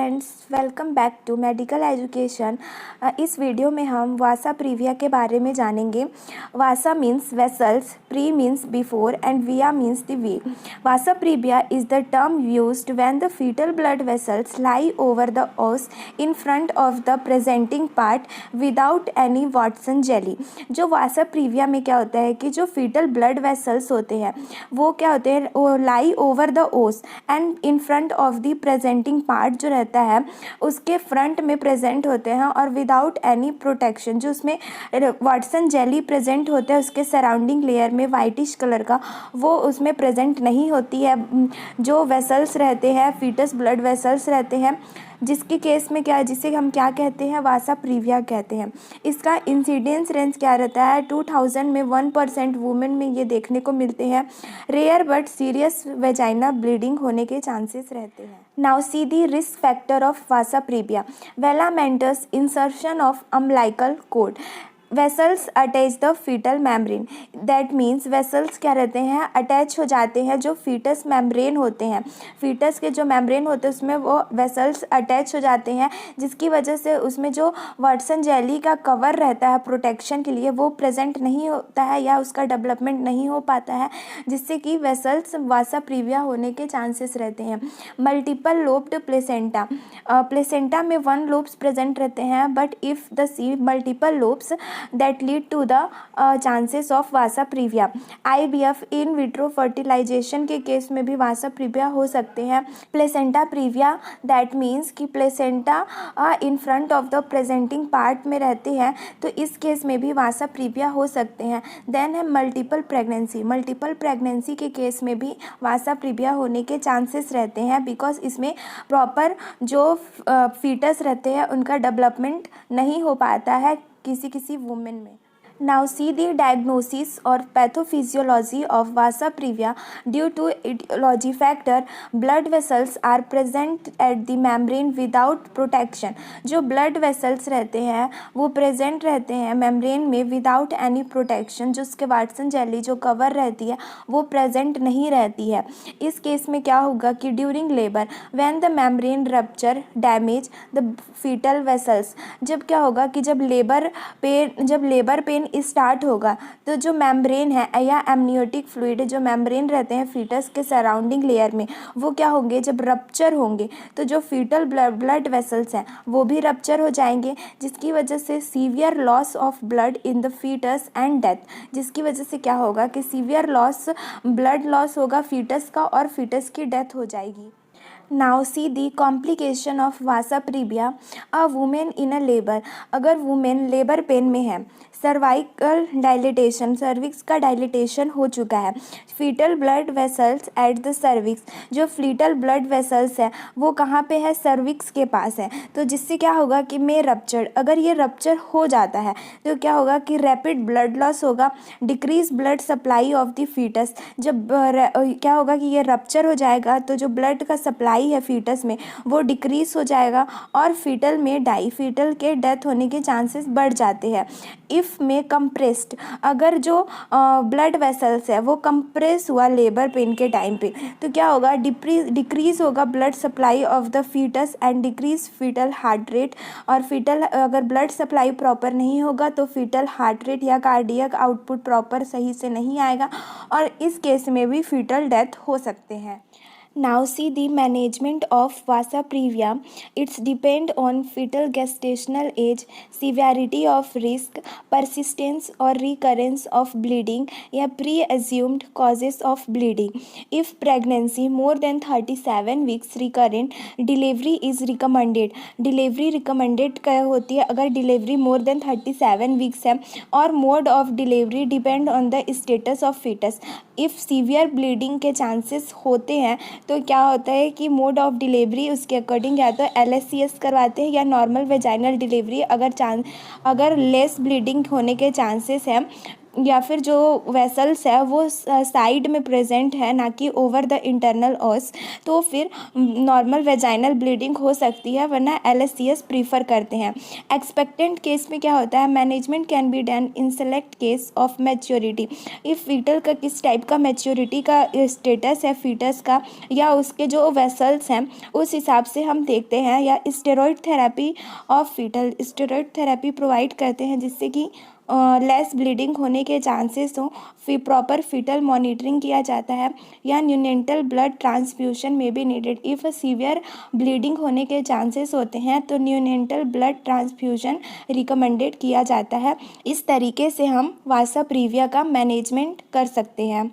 Friends, welcome back to medical education. इस video में हम वासा प्रीविया के बारे में जानेंगे। Vasa means vessels, pre means before and via means the way. Vasa previa is the term used when the fetal blood vessels lie over the os in front of the presenting part without any Watson jelly. जो vasa previa में क्या होता है कि जो fetal blood vessels होते हैं वो क्या होते हैं, वो लाई ओवर द ओस and in front of the presenting part जो रहता है उसके फ्रंट में प्रेजेंट होते हैं और विदाउट एनी प्रोटेक्शन। जो उसमें वाटसन जेली प्रेजेंट होता है उसके सराउंडिंग लेयर में वाइटिश कलर का, वो उसमें प्रेजेंट नहीं होती है। जो वेसल्स रहते हैं, फीटस ब्लड वेसल्स रहते हैं, जिसके केस में क्या है, जिसे हम क्या कहते हैं, वासा प्रीविया कहते हैं। इसका इंसिडेंस रेंज क्या रहता है, 2000 में 1% वुमेन में ये देखने को मिलते हैं। Rare but serious vagina bleeding होने के चांसेस रहते हैं। Now see the risk factor of vasa previa. Velamentous insertion of umbilical cord. Vessels attach the fetal membrane. That means vessels क्या रहते हैं, अटैच हो जाते हैं जो फीटस मेम्ब्रेन होते हैं। फीटस के जो मेम्ब्रेन होते हैं उसमें वो वेसल्स अटैच हो जाते हैं, जिसकी वजह से उसमें जो वाटसन जेली का कवर रहता है प्रोटेक्शन के लिए वो प्रेजेंट नहीं होता है या उसका डेवलपमेंट नहीं हो पाता है, जिससे कि वेसल्स वासा प्रीविया होने के चांसेस रहते हैं। Multiple lobed placenta. प्लेसेंटा में 1 लोब्स प्रेजेंट रहते हैं, but if the see multiple lobes that lead to the chances of vasa previa. IVF in vitro fertilisation के केस में भी वासा प्रीविया हो सकते हैं। प्लेसेंटा प्रीविया दैट मीन्स कि placenta in front of the presenting part में रहते हैं, तो इस केस में भी वासा प्रीविया हो सकते हैं। देन है मल्टीपल प्रेगनेंसी। मल्टीपल प्रेगनेंसी के केस में भी वासा प्रीविया होने के चांसेस रहते हैं, बिकॉज इसमें प्रॉपर जो फीटस रहते हैं उनका डेवलपमेंट नहीं हो पाता है किसी वुमेन में। Now see the diagnosis or pathophysiology of vasa previa. Due to etiology factor, blood vessels are present at the membrane without protection. जो blood vessels रहते हैं वो present रहते हैं membrane में without any protection। जो उसके वाटसन जेली जो कवर रहती है वो present नहीं रहती है। इस केस में क्या होगा कि during labor when the membrane rupture damage the fetal vessels। जब क्या होगा कि जब लेबर पेन स्टार्ट होगा तो जो मेम्ब्रेन है या एमनियोटिक फ्लूइड जो मेम्ब्रेन रहते हैं फीटस के सराउंडिंग लेयर में वो क्या होंगे, जब रप्चर होंगे तो जो फीटल ब्लड वेसल्स हैं वो भी रप्चर हो जाएंगे, जिसकी वजह से severe loss of blood in the fetus and death. जिसकी वजह से क्या होगा कि सीवियर ब्लड लॉस होगा फीटस का और फीटस की डेथ हो जाएगी। Now see the complication of vasa previa. A woman in a labour. अगर वुमेन लेबर पेन में है, सर्वाइकल डायलिटेशन, सर्विक्स का डायलिटेशन हो चुका है, fetal blood vessels at the cervix. जो फीटल ब्लड वेसल्स है वो कहाँ पे है, सर्विक्स के पास है। तो जिससे क्या होगा कि में रप्चर, अगर ये रप्चर हो जाता है तो क्या होगा कि रैपिड ब्लड लॉस होगा, decrease blood supply of the fetus. जब क्या होगा कि ये रप्चर हो जाएगा तो जो ब्लड का सप्लाई है फीटस में वो डिक्रीज हो जाएगा और फीटल में फीटल के डेथ होने के चांसेस बढ़ जाते हैं। इफ़ में कंप्रेस्ड, अगर जो ब्लड वेसल्स है वो कंप्रेस हुआ लेबर पेन के टाइम पे तो क्या होगा, डिक्रीज होगा blood supply of the fetus and decrease fetal heart rate. और फीटल अगर ब्लड सप्लाई प्रॉपर नहीं होगा तो फीटल हार्ट रेट या कार्डियक आउटपुट प्रॉपर सही से नहीं आएगा और इस केस में भी फीटल डेथ हो सकते हैं। Now see the management of vasa previa. It's depend on fetal gestational age, severity of risk, persistence or recurrence of bleeding या pre-assumed causes of bleeding. If pregnancy more than 37 weeks recurrent, delivery is recommended. Delivery recommended क्या होती है, अगर delivery more than 37 weeks है और mode of delivery depend on the status of fetus. If severe bleeding के chances होते हैं तो क्या होता है कि मोड ऑफ डिलीवरी उसके अकॉर्डिंग या तो LSCS करवाते हैं या नॉर्मल वेजाइनल डिलीवरी। अगर लेस ब्लीडिंग होने के चांसेस हैं या फिर जो वेसल्स है वो साइड में प्रेजेंट है, ना कि ओवर द इंटरनल ऑस, तो फिर नॉर्मल वेजाइनल ब्लीडिंग हो सकती है, वरना LSCS प्रीफर करते हैं। एक्सपेक्टेंट केस में क्या होता है, management can be done in select case of maturity. If fetal का किस टाइप का मैच्योरिटी का स्टेटस है फीटस का, या उसके जो वेसल्स हैं उस हिसाब से हम देखते हैं। या steroid therapy of fetal, steroid therapy provide करते हैं जिससे कि लेस ब्लीडिंग होने के चांसेस हों। फिर प्रॉपर फीटल मॉनिटरिंग किया जाता है। या न्यूनेंटल ब्लड ट्रांसफ्यूशन में भी नीडेड। इफ़ सीवियर ब्लीडिंग होने के चांसेस होते हैं तो न्यूनेंटल ब्लड ट्रांसफ्यूजन रिकमेंडेड किया जाता है। इस तरीके से हम वासा प्रीविया का मैनेजमेंट कर सकते हैं।